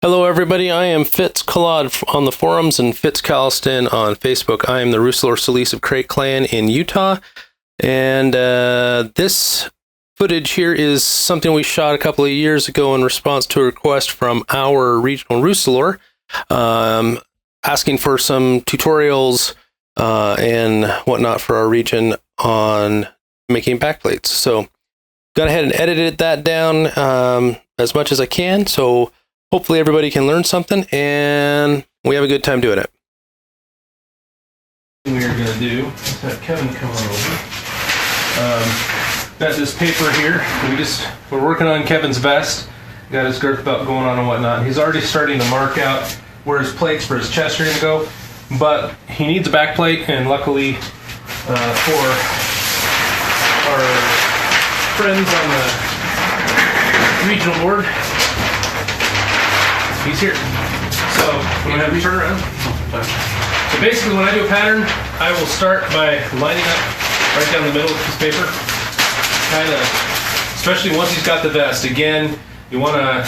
Hello everybody, I am Fitz Collard on the forums and Fitz Calliston on Facebook. I am the Russelor Solis of Crate Clan in Utah, and this footage here is something we shot a couple of years ago in response to a request from our regional Russelor, asking for some tutorials and whatnot for our region on making backplates. So got ahead and edited that down as much as I can, so hopefully everybody can learn something, and we have a good time doing it. What we're going to do is have Kevin come on over. Got this paper here. We're working on Kevin's vest. Got his girth belt going on and whatnot. He's already starting to mark out where his plates for his chest are going to go, but he needs a back plate, and luckily for our friends on the regional board, he's here. So I'm going to have you turn around. So basically when I do a pattern, I will start by lining up right down the middle of this paper. Kind of, especially once he's got the vest. Again, you want to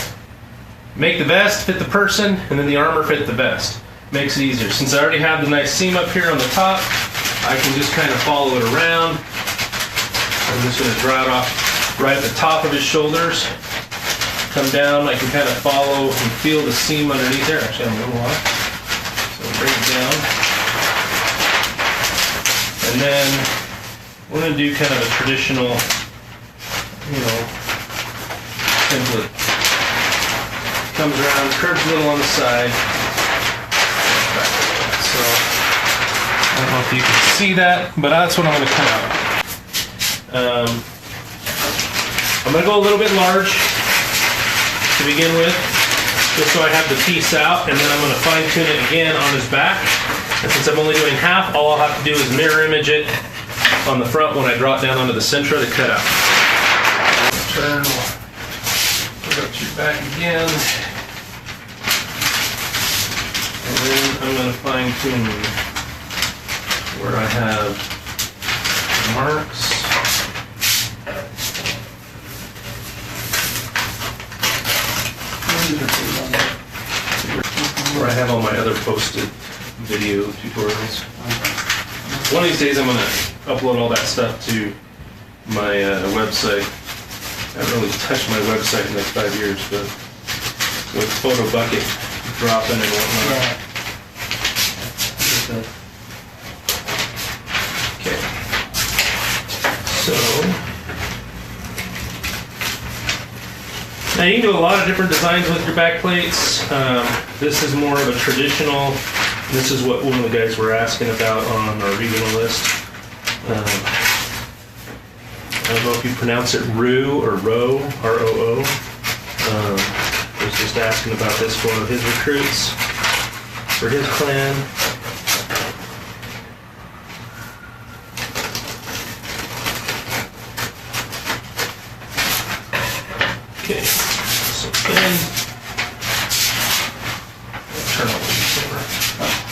make the vest fit the person, and then the armor fit the vest. Makes it easier. Since I already have the nice seam up here on the top, I can just kind of follow it around. I'm just going to draw it off right at the top of his shoulders. Come down, I can kind of follow and feel the seam underneath there. Actually, I'm a little off. So bring it down. And then we're going to do kind of a traditional, template. Comes around, curves a little on the side. So I don't know if you can see that, but that's what I'm going to cut out. I'm going to go a little bit large to begin with, just so I have the piece out, and then I'm going to fine tune it again on his back. And since I'm only doing half, all I'll have to do is mirror image it on the front when I draw it down onto the Sintra to cut out. Turn, put up to your back again, and then I'm going to fine tune where I have marks. Where I have all my other posted video tutorials. One of these days I'm going to upload all that stuff to my website. I haven't really touched my website in like 5 years, but with Photo Bucket dropping and whatnot. Okay. So now you can do a lot of different designs with your back plates. This is more of a traditional. This is what one of the guys were asking about on our regional list. I don't know if you pronounce it Roo or Ro, R-O-O. I was just asking about this for one of his recruits for his clan. Okay, so then turn on the camera.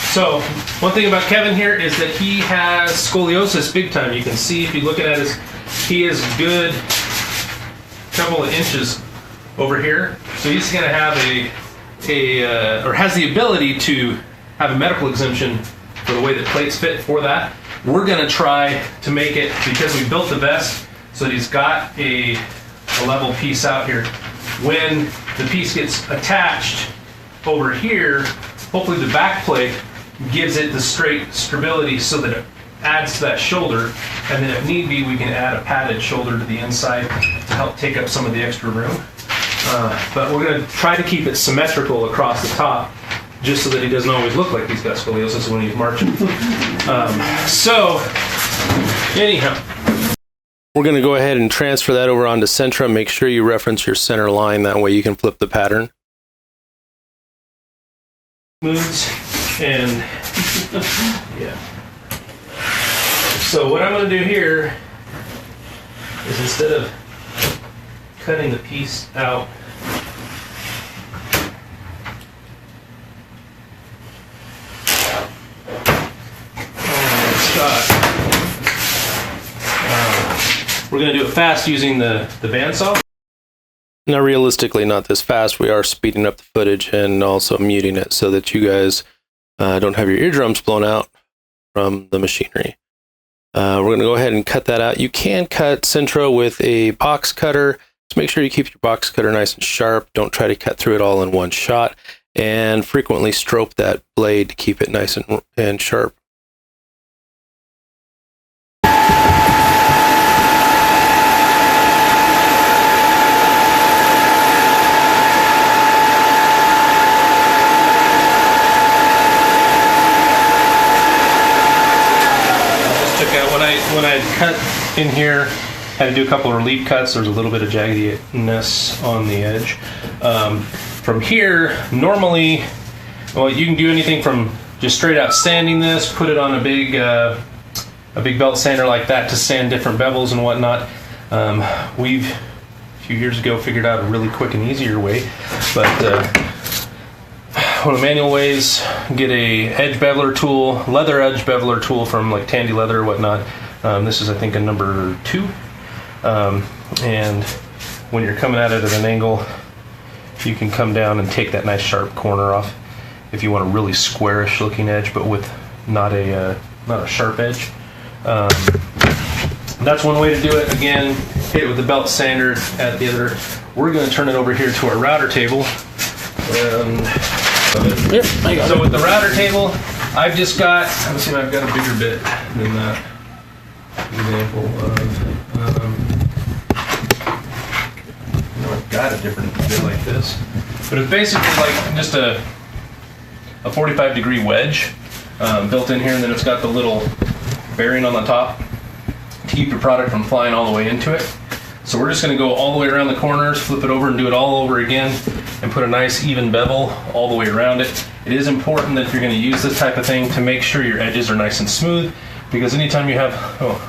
So one thing about Kevin here is that he has scoliosis big time. You can see if you look at his, he is good couple of inches over here. So he's going to have or has the ability to have a medical exemption for the way that plates fit for that. We're going to try to make it, because we built the vest so that he's got a level piece out here. When the piece gets attached over here, hopefully the back plate gives it the straight stability so that it adds to that shoulder, and then if need be we can add a padded shoulder to the inside to help take up some of the extra room. But we're going to try to keep it symmetrical across the top, just so that he doesn't always look like he's got scoliosis when he's marching. So anyhow, we're going to go ahead and transfer that over onto Sintra. Make sure you reference your center line, that way you can flip the pattern. Moves and yeah. So what I'm going to do here is, instead of cutting the piece out, we're going to do it fast using the bandsaw. Now, realistically, not this fast. We are speeding up the footage and also muting it so that you guys don't have your eardrums blown out from the machinery. We're going to go ahead and cut that out. You can cut Sintra with a box cutter. Just make sure you keep your box cutter nice and sharp. Don't try to cut through it all in one shot. And frequently stroke that blade to keep it nice and sharp. When I cut in here, had to do a couple of relief cuts. There's a little bit of jaggedness on the edge. From here, normally, well, you can do anything from just straight out sanding this, put it on a big belt sander like that to sand different bevels and whatnot. We've a few years ago figured out a really quick and easier way, but one of the manual ways, get a edge beveler tool, leather edge beveler tool from like Tandy Leather or whatnot. This is, I think, a number 2. And when you're coming at it at an angle, you can come down and take that nice sharp corner off if you want a really squarish looking edge, but with not a sharp edge. That's one way to do it. Again, hit it with the belt sander at the other. We're going to turn it over here to our router table. Yep, I got it. So with the router table, I've just got, let me see if I've got a bigger bit than that example of, I've got a different bit like this. But it's basically like just a 45-degree wedge built in here, and then it's got the little bearing on the top to keep your product from flying all the way into it. So we're just going to go all the way around the corners, flip it over and do it all over again, and put a nice even bevel all the way around it. It is important that if you're going to use this type of thing to make sure your edges are nice and smooth, because anytime you have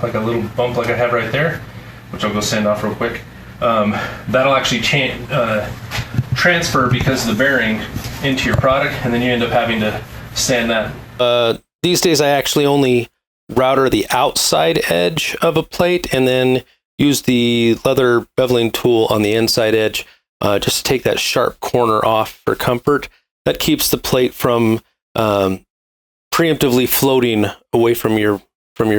like a little bump like I have right there, which I'll go sand off real quick, that'll actually transfer because of the bearing into your product, and then you end up having to sand that. These days I actually only router the outside edge of a plate and then use the leather beveling tool on the inside edge just to take that sharp corner off for comfort. That keeps the plate from preemptively floating away from your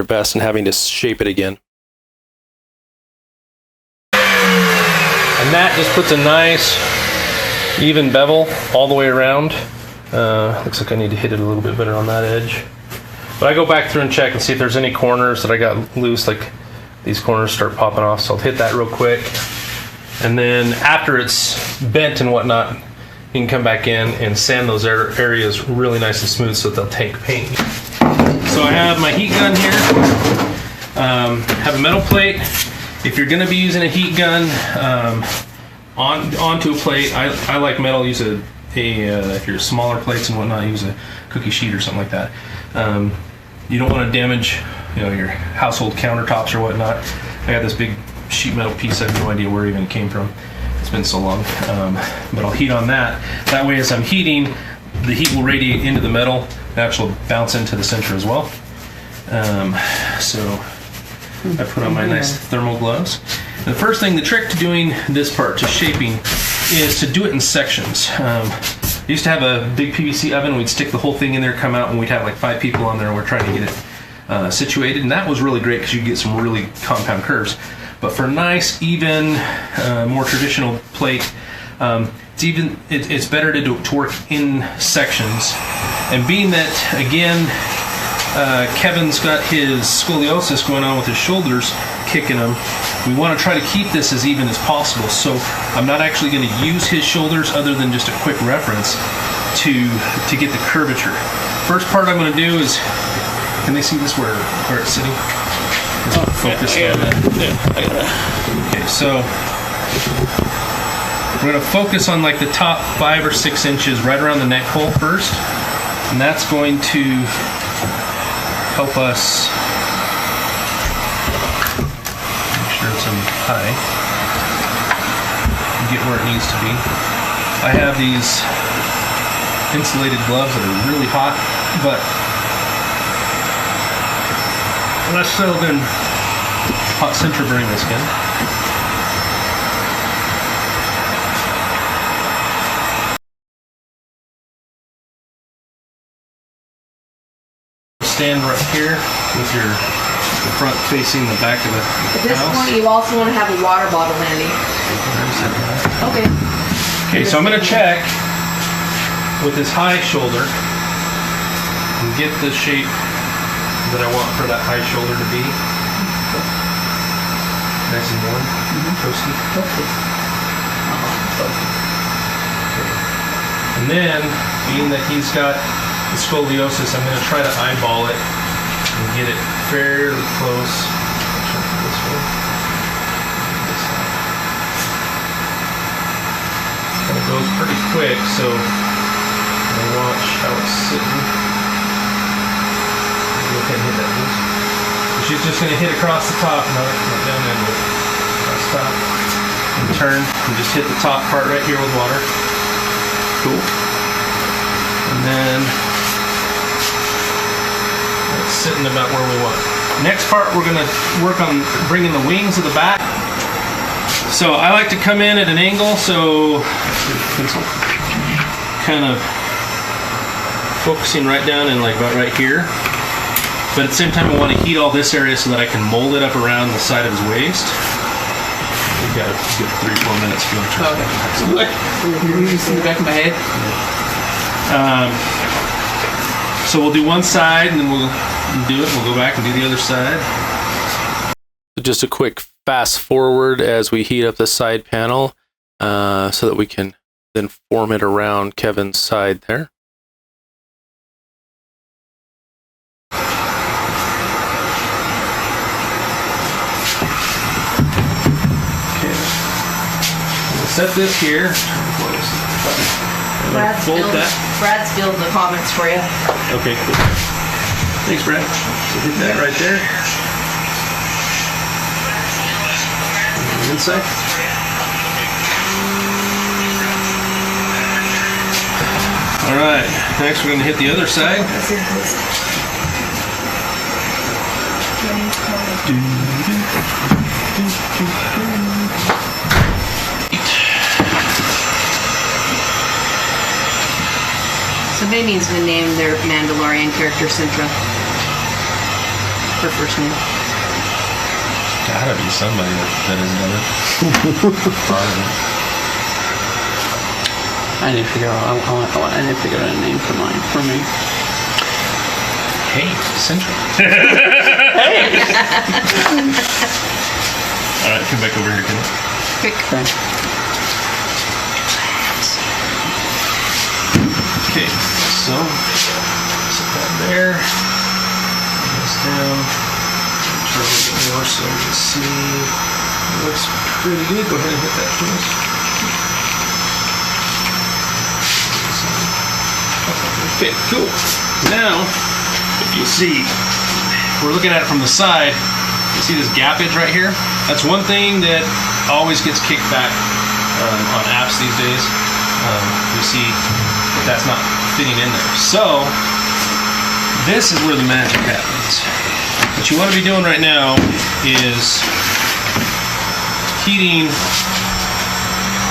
vest and having to shape it again. And that just puts a nice even bevel all the way around. Looks like I need to hit it a little bit better on that edge. But I go back through and check and see if there's any corners that I got loose, like these corners start popping off, so I'll hit that real quick. And then after it's bent and whatnot, you can come back in and sand those areas really nice and smooth so that they'll take paint. So I have my heat gun here. Have a metal plate. If you're going to be using a heat gun onto a plate, I like metal. Use if you're smaller plates and whatnot, use a cookie sheet or something like that. You don't want to damage your household countertops or whatnot. I got this big sheet metal piece. I have no idea where it even came from. It's been so long. But I'll heat on that. That way, as I'm heating, the heat will radiate into the metal and actually bounce into the Sintra as well. So I put on my nice thermal gloves. And the first thing, the trick to doing this part, to shaping, is to do it in sections. I used to have a big PVC oven. We'd stick the whole thing in there, come out, and we'd have like 5 people on there, and we're trying to get it situated. And that was really great because you get some really compound curves. But for a nice, even, more traditional plate, it's better to work in sections. And being that, again, Kevin's got his scoliosis going on with his shoulders kicking him, we want to try to keep this as even as possible. So I'm not actually going to use his shoulders other than just a quick reference to get the curvature. First part I'm going to do is, can they see this where it's sitting? Focus on that. Yeah, I got it. Okay, so we're going to focus on like the top 5 or 6 inches right around the neck hole first, and that's going to help us make sure it's high, get where it needs to be. I have these insulated gloves that are really hot, but less so than hot Sintra burning the skin. stand right here with the front facing the back of the At this house. point, you also want to have a water bottle handy. Okay. Okay, so I'm going to check with this high shoulder and get the shape that I want for that high shoulder to be. Nice and warm. Toasty. And then, being that he's got the scoliosis, I'm going to try to eyeball it and get it fairly close. This way. This side. And it goes pretty quick, so watch how it's sitting. Look and hit that loose. She's just going to hit across the top, not down and across the top. And turn and just hit the top part right here with water. Cool. And then it's sitting about where we want. Next part, we're going to work on bringing the wings of the back. So I like to come in at an angle, so pencil, kind of focusing right down and like about right here. But at the same time, I want to heat all this area so that I can mold it up around the side of his waist. We've got a good 3-4 minutes for What? You see the back of my head? So we'll do one side and then we'll do it. We'll go back and do the other side. Just a quick fast forward as we heat up the side panel so that we can then form it around Kevin's side there. Set this here. Brad's filled the comments for you. Okay, cool. Thanks, Brad. So hit that right there. Inside. All right. Next, we're going to hit the other side. Somebody needs to name their Mandalorian character Sintra. Her first name. Gotta be somebody that has done it. I need to figure out. I need to figure out a name for me. Hey, Sintra. Hey. All right, come back over here, Kenny. Quick. Okay, so set that there. This down. Try a little bit more so you can see. It looks pretty good. Go ahead and hit that first. Okay, cool. Now, if you see, we're looking at it from the side. You see this gappage right here? That's one thing that always gets kicked back on apps these days. You see that's not fitting in there. So, this is where the magic happens. What you want to be doing right now is heating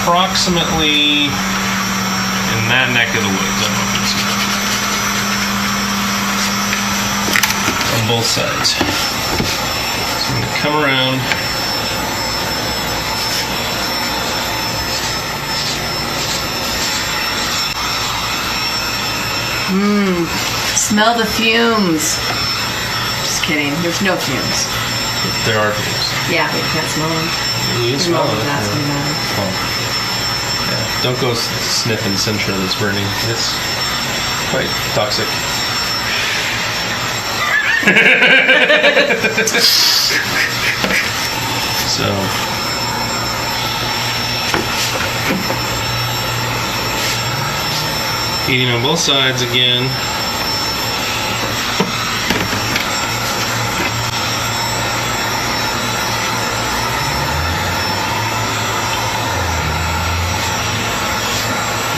approximately in that neck of the woods. I don't know if you see that. On both sides. So I'm going to come around. Smell the fumes. Just kidding. There's no fumes. There are fumes. Yeah, but you can't smell them. You can smell it. That's what matters. Well, yeah. Don't go sniffing Sintra that's burning. It's quite toxic. So. Heating on both sides again.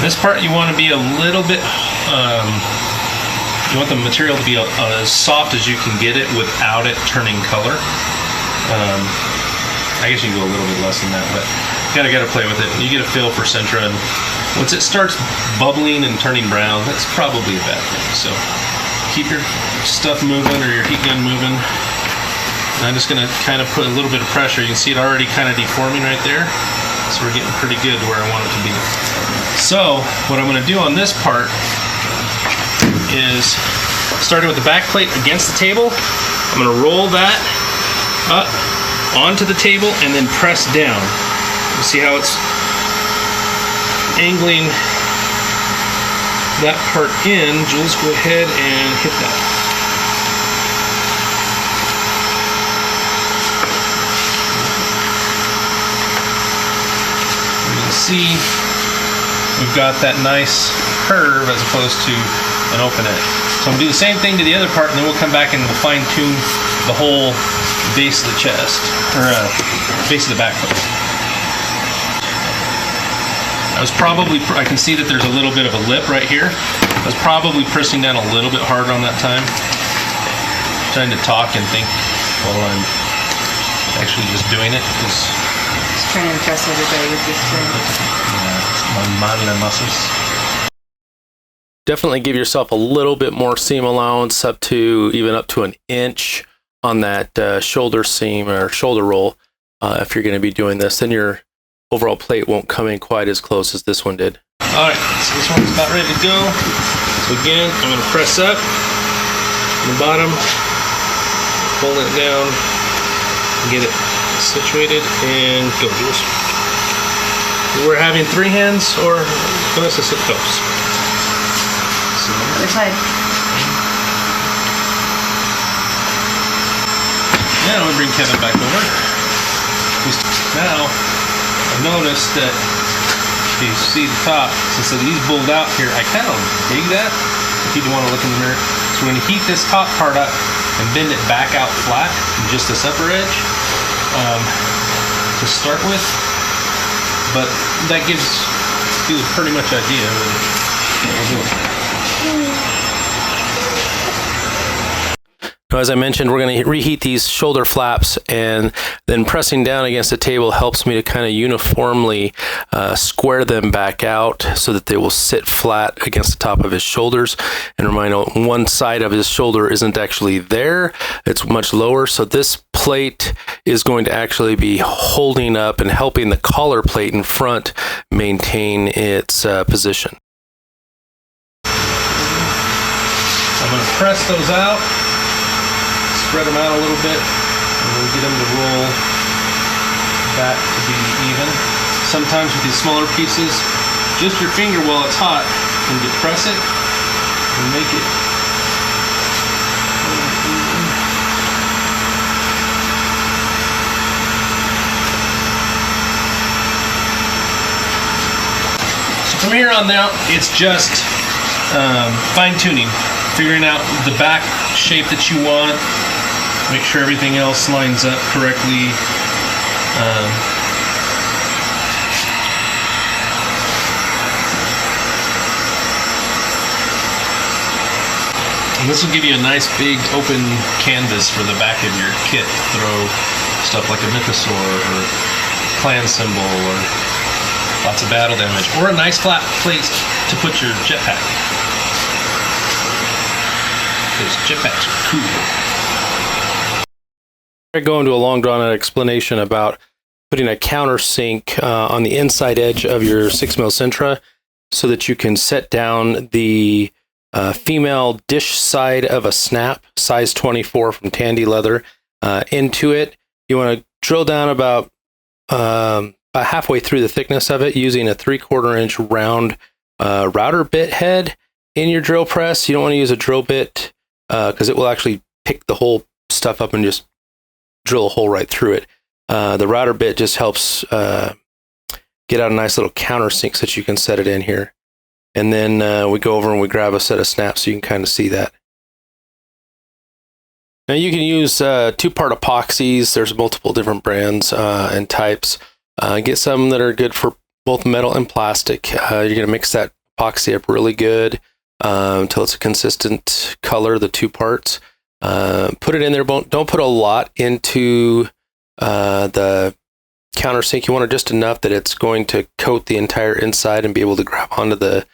This part you want to be a little bit, you want the material to be as soft as you can get it without it turning color. I guess you can go a little bit less than that, but you gotta play with it. You get a feel for Sintra, and once it starts bubbling and turning brown, that's probably a bad thing. So keep your stuff moving or your heat gun moving. And I'm just going to kind of put a little bit of pressure. You can see it already kind of deforming right there. So we're getting pretty good to where I want it to be. So what I'm going to do on this part is, starting with the back plate against the table, I'm going to roll that up onto the table and then press down. You see how it's angling that part in. Jules, go ahead and hit that. You can see we've got that nice curve as opposed to an open edge. So I'm going to do the same thing to the other part, and then we'll come back and we'll fine tune the whole base of the chest, or base of the back plate. I can see that there's a little bit of a lip right here. I was probably pressing down a little bit harder on that time. Trying to talk and think while I'm actually just doing it. Just trying to impress everybody with your strength. My manly muscles. Definitely give yourself a little bit more seam allowance, even up to an inch on that shoulder seam or shoulder roll. If you're going to be doing this, then your overall plate won't come in quite as close as this one did. All right, so this one's about ready to go. So again, I'm going to press up on the bottom, pull it down, get it situated, and go, Jules. We're having 3 hands, or let's just sit close. Other side. Now we bring Kevin back over. Now I've noticed that if you see the top, since these bulled out here, I kind of dig that. If you want to look in the mirror, so we're going to heat this top part up and bend it back out flat, just this upper edge to start with. But that gives you a pretty much idea of what we're doing. Now, as I mentioned, we're going to reheat these shoulder flaps, and then pressing down against the table helps me to kind of uniformly square them back out so that they will sit flat against the top of his shoulders. And remind you, one side of his shoulder isn't actually there, it's much lower. So this plate is going to actually be holding up and helping the collar plate in front maintain its position. I'm going to press those out. Spread them out a little bit, and we'll get them to roll back to be even. Sometimes with these smaller pieces, just your finger while it's hot, you can depress it and make it so from here on out, it's just fine-tuning, figuring out the back shape that you want. Make sure everything else lines up correctly. And this will give you a nice big open canvas for the back of your kit to throw stuff like a mythosaur or clan symbol or lots of battle damage, or a nice flat plate to put your jetpack. Because jetpacks are cool. I go into a long drawn-out explanation about putting a countersink on the inside edge of your 6mm Sintra so that you can set down the female dish side of a snap, size 24 from Tandy Leather, into it. You want to drill down about halfway through the thickness of it using a 3/4 inch round router bit head in your drill press. You don't want to use a drill bit because it will actually pick the whole stuff up and just drill a hole right through it. The router bit just helps get out a nice little countersink so that you can set it in here. And then we go over and we grab a set of snaps so you can kind of see that. Now you can use 2-part epoxies. There's multiple different brands and types. Get some that are good for both metal and plastic. You're going to mix that epoxy up really good until it's a consistent color, the 2 parts. Put it in there. Don't put a lot into the countersink. You want it just enough that it's going to coat the entire inside and be able to grab onto the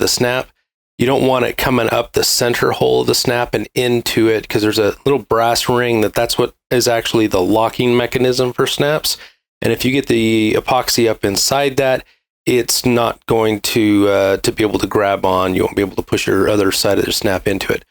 snap. You don't want it coming up the center hole of the snap and into it, because there's a little brass ring that's what is actually the locking mechanism for snaps. And if you get the epoxy up inside that, it's not going to be able to grab on. You won't be able to push your other side of the snap into it.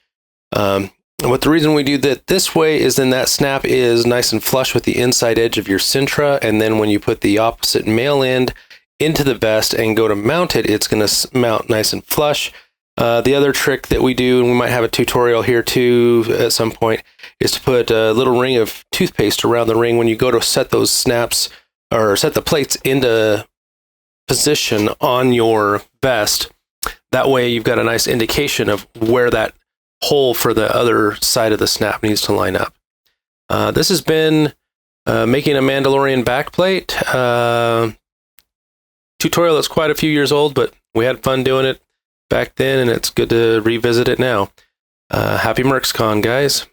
What the reason we do that this way is then that snap is nice and flush with the inside edge of your Sintra, and then when you put the opposite male end into the vest and go to mount it, it's going to mount nice and flush. The other trick that we do, and we might have a tutorial here too at some point, is to put a little ring of toothpaste around the ring when you go to set those snaps or set the plates into position on your vest. That way you've got a nice indication of where that hole for the other side of the snap needs to line up. This has been making a Mandalorian backplate tutorial that's quite a few years old, but we had fun doing it back then, and it's good to revisit it now. Happy MercsCon, guys.